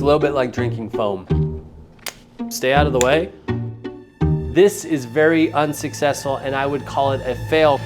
a little bit like drinking foam. Stay out of the way. This is very unsuccessful and I would call it a fail.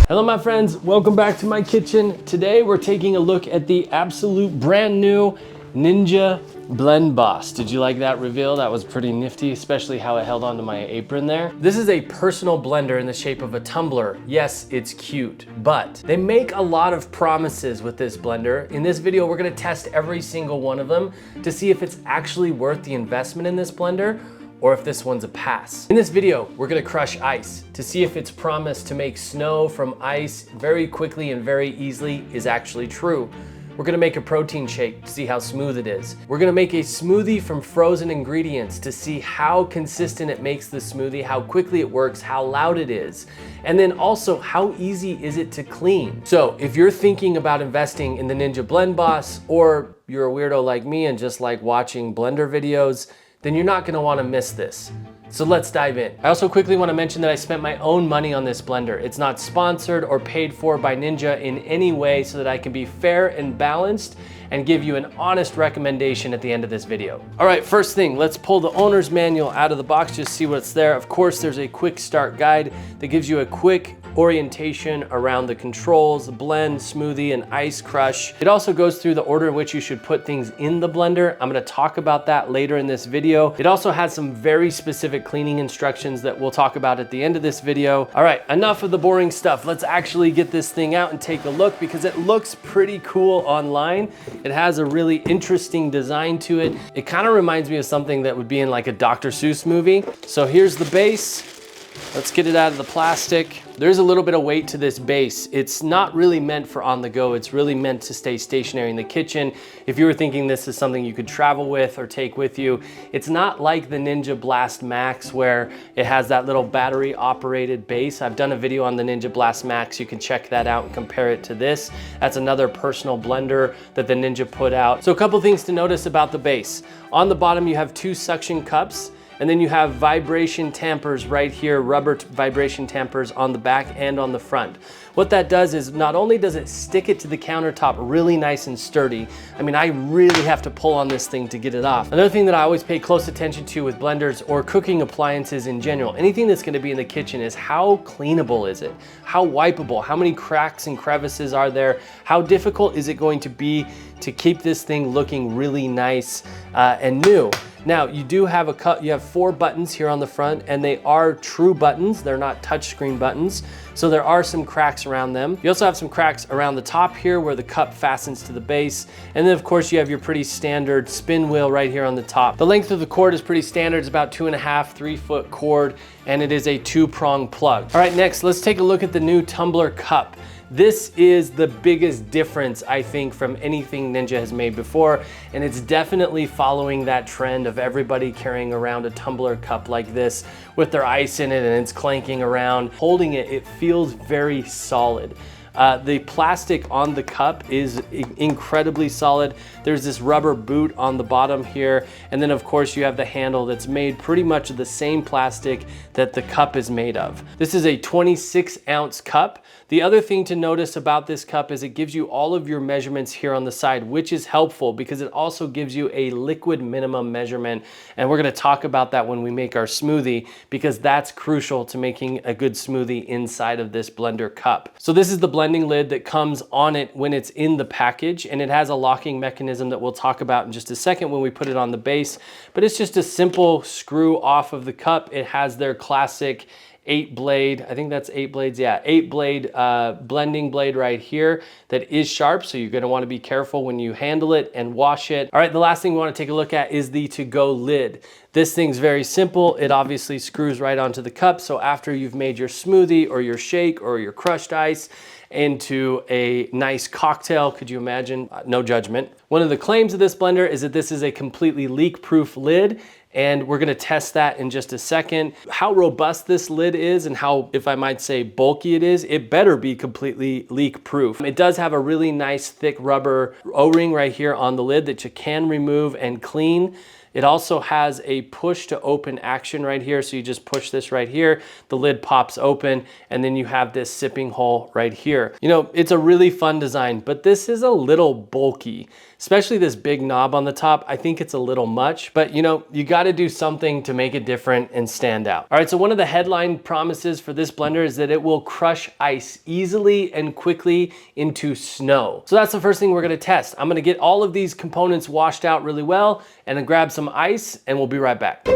Hello my friends, welcome back to my kitchen. Today we're taking a look at the absolute brand new Ninja BlendBOSS. Did you like that reveal? That was pretty nifty, especially how it held onto my apron there. This is a personal blender in the shape of a tumbler. Yes, it's cute, but they make a lot of promises with this blender. In this video, we're gonna test every single one of them to see if it's actually worth the investment in this blender or if this one's a pass. In this video, we're gonna crush ice to see if its promise to make snow from ice very quickly and very easily is actually true. We're gonna make a protein shake to see how smooth it is. We're gonna make a smoothie from frozen ingredients to see how consistent it makes the smoothie, how quickly it works, how loud it is, and then also how easy is it to clean. So if you're thinking about investing in the Ninja BlendBOSS, or you're a weirdo like me and just like watching blender videos, then you're not gonna wanna miss this. So let's dive in. I also quickly wanna mention that I spent my own money on this blender. It's not sponsored or paid for by Ninja in any way, so that I can be fair and balanced and give you an honest recommendation at the end of this video. All right, first thing, let's pull the owner's manual out of the box, just see what's there. Of course, there's a quick start guide that gives you a quick orientation around the controls, blend, smoothie, and ice crush. It also goes through the order in which you should put things in the blender. I'm gonna talk about that later in this video. It also has some very specific cleaning instructions that we'll talk about at the end of this video. All right, enough of the boring stuff. Let's actually get this thing out and take a look because it looks pretty cool online. It has a really interesting design to it. It kind of reminds me of something that would be in like a Dr. Seuss movie. So here's the base. Let's get it out of the plastic. There's a little bit of weight to this base. It's not really meant for on the go. It's really meant to stay stationary in the kitchen. If you were thinking this is something you could travel with or take with you, it's not like the Ninja Blast Max where it has that little battery operated base. I've done a video on the Ninja Blast Max. You can check that out and compare it to this. That's another personal blender that the Ninja put out. So a couple things to notice about the base. On the bottom, you have 2 suction cups. And then you have vibration tampers right here, rubber vibration tampers on the back and on the front. What that does is not only does it stick it to the countertop really nice and sturdy, I mean, I really have to pull on this thing to get it off. Another thing that I always pay close attention to with blenders or cooking appliances in general, anything that's gonna be in the kitchen, is how cleanable is it? How wipeable? How many cracks and crevices are there? How difficult is it going to be to keep this thing looking really nice and new? Now, you do have you have 4 buttons here on the front, and they are true buttons. They're not touchscreen buttons. So there are some cracks around them. You also have some cracks around the top here where the cup fastens to the base. And then of course you have your pretty standard spin wheel right here on the top. The length of the cord is pretty standard. It's about 2.5, 3-foot cord, and it is a 2-prong plug. All right, next, let's take a look at the new tumbler cup. This is the biggest difference, I think, from anything Ninja has made before, and it's definitely following that trend of everybody carrying around a tumbler cup like this with their ice in it and it's clanking around. Holding it, it feels very solid. The plastic on the cup is incredibly solid. There's this rubber boot on the bottom here. And then of course you have the handle that's made pretty much of the same plastic that the cup is made of. This is a 26-ounce cup. The other thing to notice about this cup is it gives you all of your measurements here on the side, which is helpful because it also gives you a liquid minimum measurement. And we're gonna talk about that when we make our smoothie, because that's crucial to making a good smoothie inside of this blender cup. So this is the blending lid that comes on it when it's in the package, and it has a locking mechanism that we'll talk about in just a second when we put it on the base. But it's just a simple screw off of the cup. It has their classic 8-blade, I think that's 8 blades, yeah, 8-blade blending blade right here that is sharp, so you're gonna wanna be careful when you handle it and wash it. All right, the last thing we wanna take a look at is the to-go lid. This thing's very simple. It obviously screws right onto the cup, so after you've made your smoothie or your shake or your crushed ice into a nice cocktail, could you imagine? No judgment. One of the claims of this blender is that this is a completely leak-proof lid, and we're gonna test that in just a second. How robust this lid is and how, if I might say, bulky it is, it better be completely leak-proof. It does have a really nice thick rubber O-ring right here on the lid that you can remove and clean. It also has a push to open action right here. So you just push this right here, the lid pops open, and then you have this sipping hole right here. You know, it's a really fun design, but this is a little bulky. especially this big knob on the top. I think it's a little much, but you know, you got to do something to make it different and stand out. All right, so one of the headline promises for this blender is that it will crush ice easily and quickly into snow. So that's the first thing we're going to test. I'm going to get all of these components washed out really well and then grab some ice, and we'll be right back.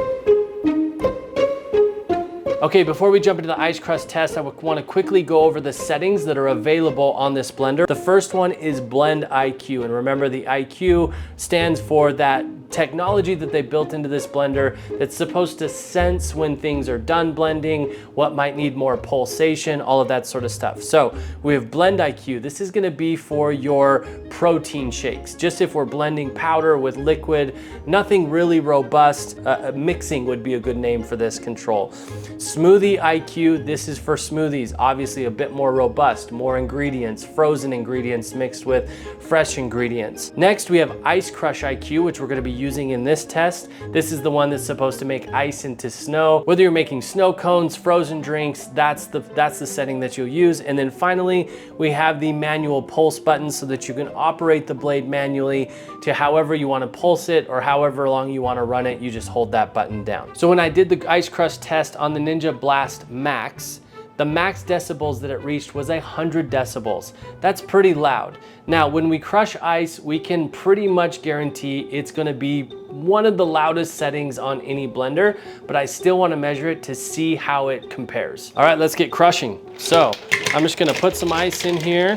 Okay, before we jump into the ice crust test, I want to quickly go over the settings that are available on this blender. The first one is Blend IQ, and remember the IQ stands for that technology that they built into this blender that's supposed to sense when things are done blending, what might need more pulsation, all of that sort of stuff. So we have Blend IQ. This is going to be for your protein shakes. Just if we're blending powder with liquid, nothing really robust. Mixing would be a good name for this control. Smoothie IQ, this is for smoothies, obviously a bit more robust, more ingredients, frozen ingredients mixed with fresh ingredients. Next, we have Ice Crush IQ, which we're going to be using in this test. This is the one that's supposed to make ice into snow. Whether you're making snow cones, frozen drinks, that's the setting that you'll use. And then finally, we have the manual pulse button so that you can operate the blade manually to however you want to pulse it or however long you want to run it. You just hold that button down. So when I did the Ice Crush test on the Ninja Blast Max, the max decibels that it reached was 100 decibels. That's pretty loud. Now, when we crush ice, we can pretty much guarantee it's gonna be one of the loudest settings on any blender, but I still wanna measure it to see how it compares. All right, let's get crushing. So I'm just gonna put some ice in here.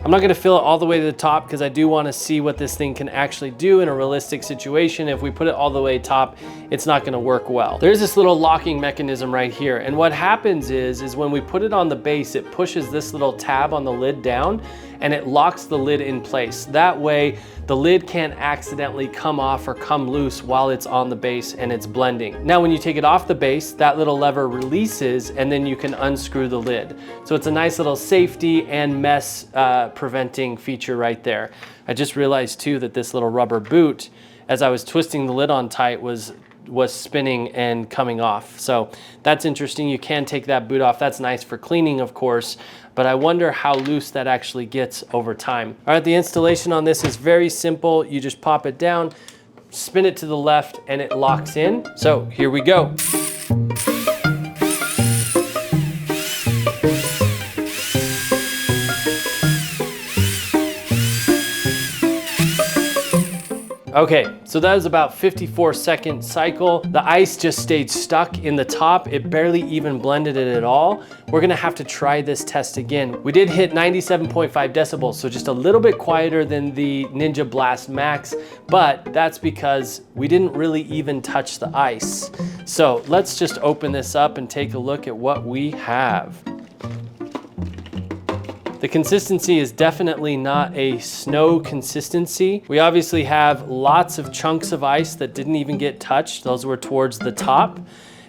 I'm not gonna fill it all the way to the top because I do wanna see what this thing can actually do in a realistic situation. If we put it all the way top, it's not gonna work well. There's this little locking mechanism right here. And what happens is when we put it on the base, it pushes this little tab on the lid down and it locks the lid in place. That way, the lid can't accidentally come off or come loose while it's on the base and it's blending. Now, when you take it off the base, that little lever releases and then you can unscrew the lid. So it's a nice little safety and mess preventing feature right there. I just realized too that this little rubber boot, as I was twisting the lid on tight, was spinning and coming off. So that's interesting. You can take that boot off. That's nice for cleaning, of course, but I wonder how loose that actually gets over time. All right, the installation on this is very simple. You just pop it down, spin it to the left, and it locks in. So here we go. Okay, so that was about 54-second cycle. The ice just stayed stuck in the top. It barely even blended it at all. We're gonna have to try this test again. We did hit 97.5 decibels, so just a little bit quieter than the Ninja Blast Max, but that's because we didn't really even touch the ice. So let's just open this up and take a look at what we have. The consistency is definitely not a snow consistency. We obviously have lots of chunks of ice that didn't even get touched. Those were towards the top.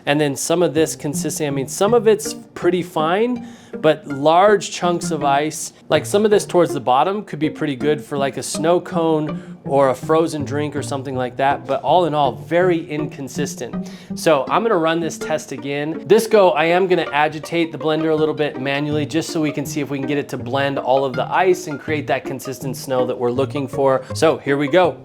And then some of this consistency, I mean, some of it's pretty fine, but large chunks of ice, like some of this towards the bottom could be pretty good for like a snow cone or a frozen drink or something like that. But all in all, very inconsistent. So I'm gonna run this test again. This go, I am gonna agitate the blender a little bit manually just so we can see if we can get it to blend all of the ice and create that consistent snow that we're looking for. So here we go.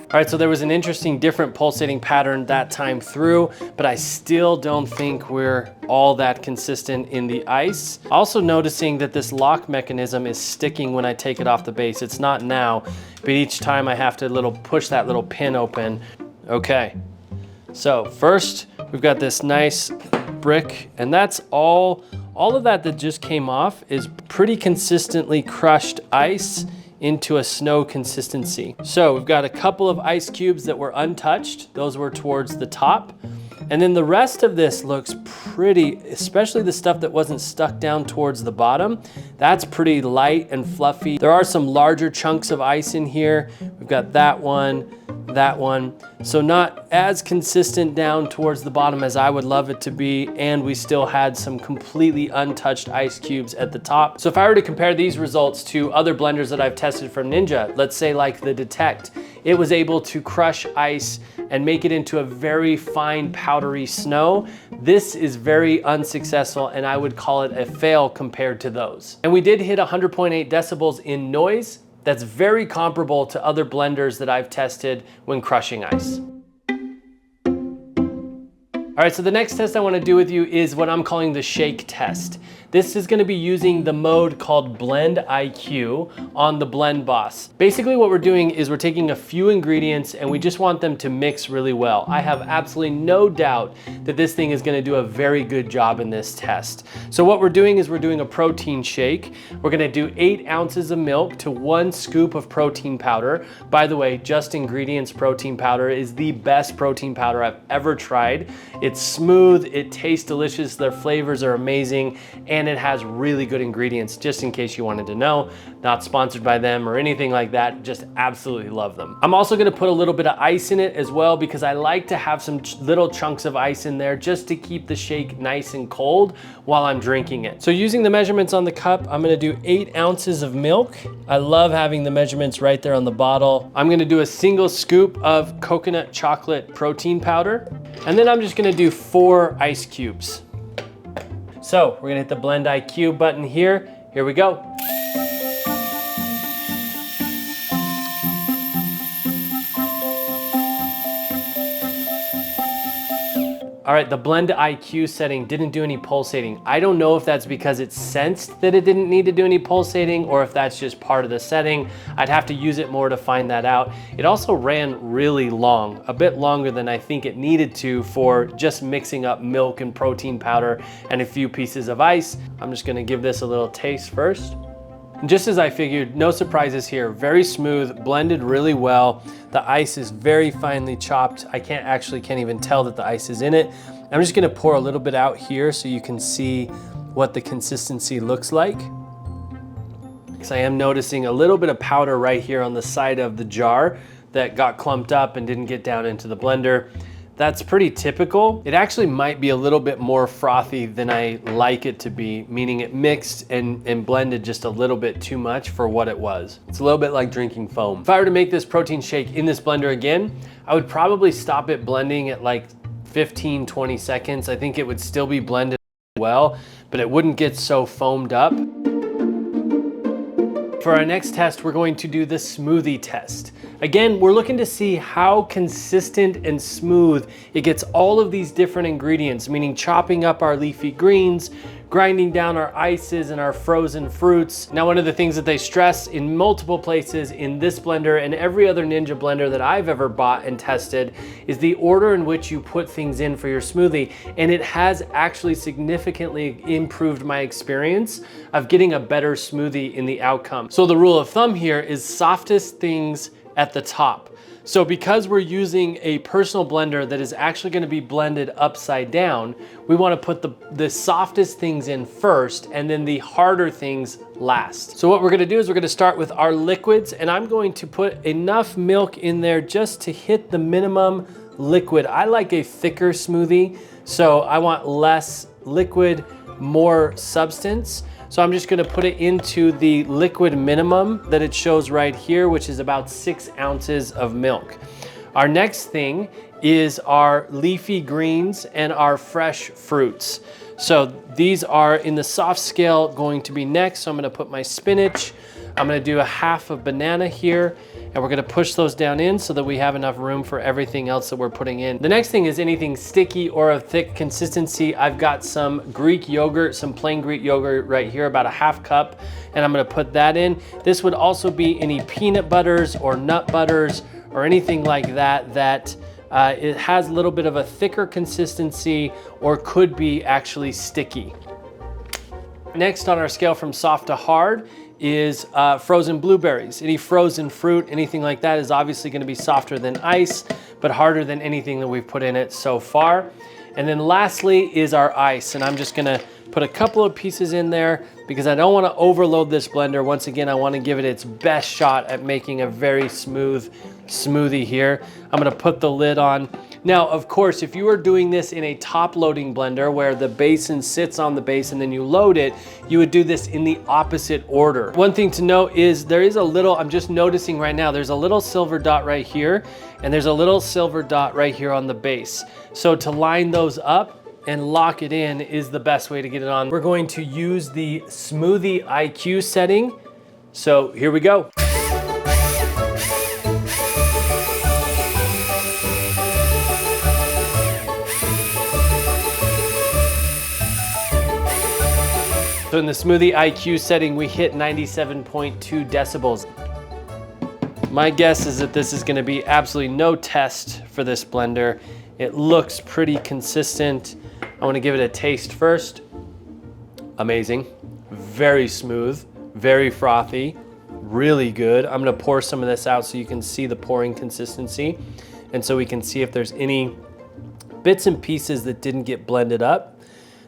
All right, so there was an interesting different pulsating pattern that time through, but I still don't think we're all that consistent in the ice. Also noticing that this lock mechanism is sticking when I take it off the base. It's not now, but each time I have to push that little pin open. Okay, so first we've got this nice brick, and that's all of that just came off is pretty consistently crushed ice into a snow consistency. So we've got a couple of ice cubes that were untouched. Those were towards the top. And then the rest of this looks pretty, especially the stuff that wasn't stuck down towards the bottom. That's pretty light and fluffy. There are some larger chunks of ice in here. We've got that one, that one. So not as consistent down towards the bottom as I would love it to be, and we still had some completely untouched ice cubes at the top. So if I were to compare these results to other blenders that I've tested from Ninja, let's say like the Detect, it was able to crush ice and make it into a very fine powdery snow. This is very unsuccessful, and I would call it a fail compared to those. And we did hit 100.8 decibels in noise. That's very comparable to other blenders that I've tested when crushing ice. All right, so the next test I wanna do with you is what I'm calling the shake test. This is gonna be using the mode called Blend IQ on the BlendBOSS. Basically what we're doing is we're taking a few ingredients and we just want them to mix really well. I have absolutely no doubt that this thing is gonna do a very good job in this test. So what we're doing is we're doing a protein shake. We're gonna do 8 ounces of milk to 1 scoop of protein powder. By the way, Just Ingredients protein powder is the best protein powder I've ever tried. It's smooth, it tastes delicious, their flavors are amazing, and it has really good ingredients, just in case you wanted to know. Not sponsored by them or anything like that, just absolutely love them. I'm also gonna put a little bit of ice in it as well, because I like to have some little chunks of ice in there just to keep the shake nice and cold while I'm drinking it. So using the measurements on the cup, I'm gonna do 8 ounces of milk. I love having the measurements right there on the bottle. I'm gonna do a single scoop of coconut chocolate protein powder, and then I'm just gonna do 4 ice cubes. So we're gonna hit the Blend IQ button here. Here we go. All right, the Blend IQ setting didn't do any pulsating. I don't know if that's because it sensed that it didn't need to do any pulsating, or if that's just part of the setting. I'd have to use it more to find that out. It also ran really long, a bit longer than I think it needed to for just mixing up milk and protein powder and a few pieces of ice. I'm just gonna give this a little taste first. Just as I figured, no surprises here. Very smooth, blended really well. The ice is very finely chopped. I can't even tell that the ice is in it. I'm just gonna pour a little bit out here so you can see what the consistency looks like. Because I am noticing a little bit of powder right here on the side of the jar that got clumped up and didn't get down into the blender. That's pretty typical. It actually might be a little bit more frothy than I like it to be, meaning it mixed and blended just a little bit too much for what it was. It's a little bit like drinking foam. If I were to make this protein shake in this blender again, I would probably stop it blending at like 15, 20 seconds. I think it would still be blended well, but it wouldn't get so foamed up. For our next test, we're going to do the smoothie test. Again, we're looking to see how consistent and smooth it gets all of these different ingredients, meaning chopping up our leafy greens, grinding down our ices and our frozen fruits. Now, one of the things that they stress in multiple places in this blender and every other Ninja blender that I've ever bought and tested is the order in which you put things in for your smoothie. And it has actually significantly improved my experience of getting a better smoothie in the outcome. So the rule of thumb here is softest things at the top. So because we're using a personal blender that is actually gonna be blended upside down, we wanna put the softest things in first and then the harder things last. So what we're gonna do is we're gonna start with our liquids, and I'm going to put enough milk in there just to hit the minimum liquid. I like a thicker smoothie, so I want less liquid, more substance. So I'm just gonna put it into the liquid minimum that it shows right here, which is about 6 ounces of milk. Our next thing is our leafy greens and our fresh fruits. So these are in the soft scale going to be next. So I'm gonna put my spinach, I'm gonna do a half of banana here, and we're gonna push those down in so that we have enough room for everything else that we're putting in. The next thing is anything sticky or of thick consistency. I've got some Greek yogurt, some plain Greek yogurt right here, about a half cup, and I'm gonna put that in. This would also be any peanut butters or nut butters or anything like that it has a little bit of a thicker consistency or could be actually sticky. Next on our scale from soft to hard is frozen blueberries. Any frozen fruit, anything like that is obviously gonna be softer than ice, but harder than anything that we've put in it so far. And then lastly is our ice. And I'm just gonna put a couple of pieces in there because I don't wanna overload this blender. Once again, I wanna give it its best shot at making a very smooth smoothie here. I'm gonna put the lid on. Now, of course, if you are doing this in a top loading blender where the basin sits on the base and then you load it, you would do this in the opposite order. One thing to note is there is a little, I'm just noticing right now, there's a little silver dot right here and there's a little silver dot right here on the base. So to line those up and lock it in is the best way to get it on. We're going to use the Smoothie IQ setting. So here we go. So in the Smoothie IQ setting, we hit 97.2 decibels. My guess is that this is gonna be absolutely no test for this blender. It looks pretty consistent. I wanna give it a taste first. Amazing, very smooth, very frothy, really good. I'm gonna pour some of this out so you can see the pouring consistency. And so we can see if there's any bits and pieces that didn't get blended up.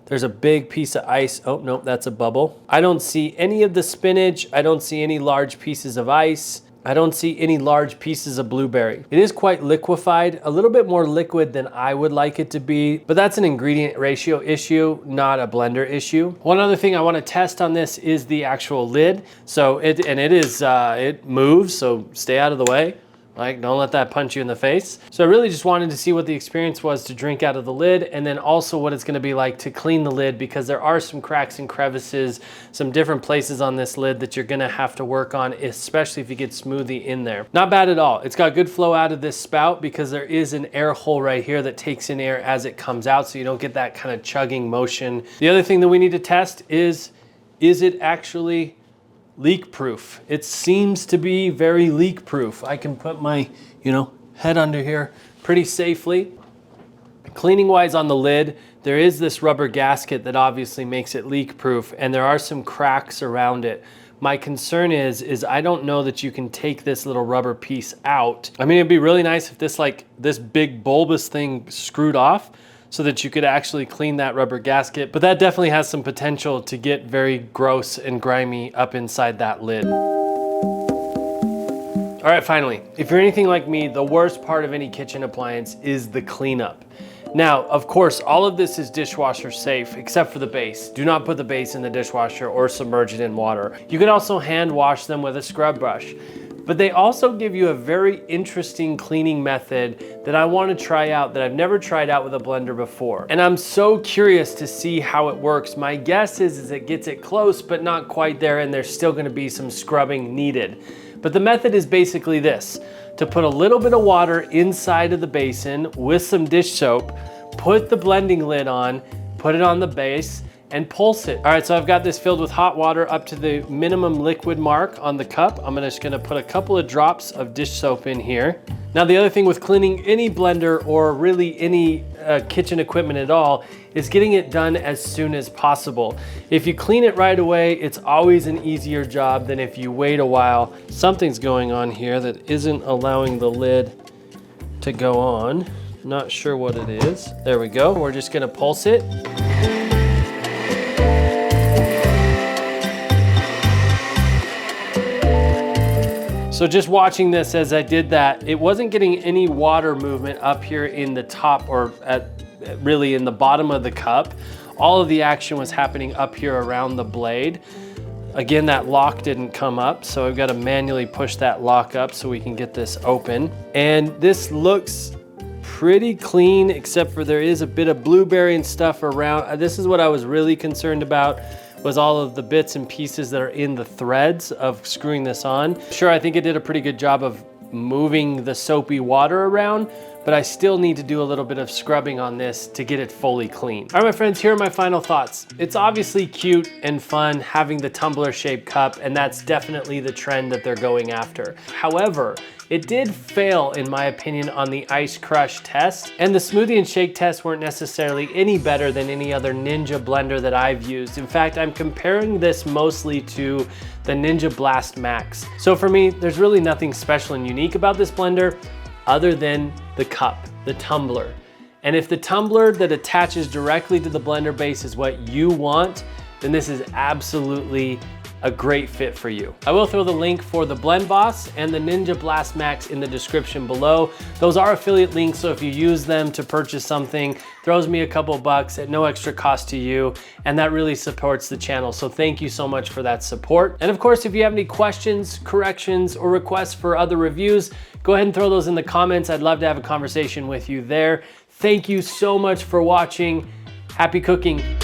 There's a big piece of ice. Oh, no, that's a bubble. I don't see any of the spinach. I don't see any large pieces of ice. I don't see any large pieces of blueberry. It is quite liquefied, a little bit more liquid than I would like it to be, but that's an ingredient ratio issue, not a blender issue. One other thing I want to test on this is the actual lid. So it moves, so stay out of the way. Like, don't let that punch you in the face. So I really just wanted to see what the experience was to drink out of the lid, and then also what it's gonna be like to clean the lid, because there are some cracks and crevices, some different places on this lid that you're gonna have to work on, especially if you get smoothie in there. Not bad at all. It's got good flow out of this spout because there is an air hole right here that takes in air as it comes out, so you don't get that kind of chugging motion. The other thing that we need to test is it actually leak proof? It seems to be very leak proof. I can put my, head under here pretty safely. Cleaning wise on the lid, there is this rubber gasket that obviously makes it leak proof, and there are some cracks around it. My concern is I don't know that you can take this little rubber piece out. I mean, it'd be really nice if this big bulbous thing screwed off, so that you could actually clean that rubber gasket, but that definitely has some potential to get very gross and grimy up inside that lid. All right, finally, if you're anything like me, the worst part of any kitchen appliance is the cleanup. Now, of course, all of this is dishwasher safe, except for the base. Do not put the base in the dishwasher or submerge it in water. You can also hand wash them with a scrub brush. But they also give you a very interesting cleaning method that I want to try out, that I've never tried out with a blender before. And I'm so curious to see how it works. My guess is it gets it close, but not quite there, and there's still going to be some scrubbing needed. But the method is basically this: to put a little bit of water inside of the basin with some dish soap, put the blending lid on, put it on the base, and pulse it. All right, so I've got this filled with hot water up to the minimum liquid mark on the cup. I'm just gonna put a couple of drops of dish soap in here. Now, the other thing with cleaning any blender or really any kitchen equipment at all is getting it done as soon as possible. If you clean it right away, it's always an easier job than if you wait a while. Something's going on here that isn't allowing the lid to go on. Not sure what it is. There we go. We're just gonna pulse it. So just watching this as I did that, it wasn't getting any water movement up here in the top or really in the bottom of the cup. All of the action was happening up here around the blade. Again, that lock didn't come up, so I've got to manually push that lock up so we can get this open. And this looks pretty clean, except for there is a bit of blueberry and stuff around. This is what I was really concerned about, was all of the bits and pieces that are in the threads of screwing this on. Sure, I think it did a pretty good job of moving the soapy water around, but I still need to do a little bit of scrubbing on this to get it fully clean. All right, my friends, here are my final thoughts. It's obviously cute and fun having the tumbler shaped cup, and that's definitely the trend that they're going after. However, it did fail, in my opinion, on the ice crush test, and the smoothie and shake tests weren't necessarily any better than any other Ninja blender that I've used. In fact, I'm comparing this mostly to the Ninja Blast Max. So for me, there's really nothing special and unique about this blender other than the cup, the tumbler. And if the tumbler that attaches directly to the blender base is what you want, then this is absolutely a great fit for you. I will throw the link for the BlendBOSS and the Ninja Blast Max in the description below. Those are affiliate links, so if you use them to purchase something, throws me a couple bucks at no extra cost to you, and that really supports the channel. So thank you so much for that support. And of course, if you have any questions, corrections, or requests for other reviews, go ahead and throw those in the comments. I'd love to have a conversation with you there. Thank you so much for watching. Happy cooking.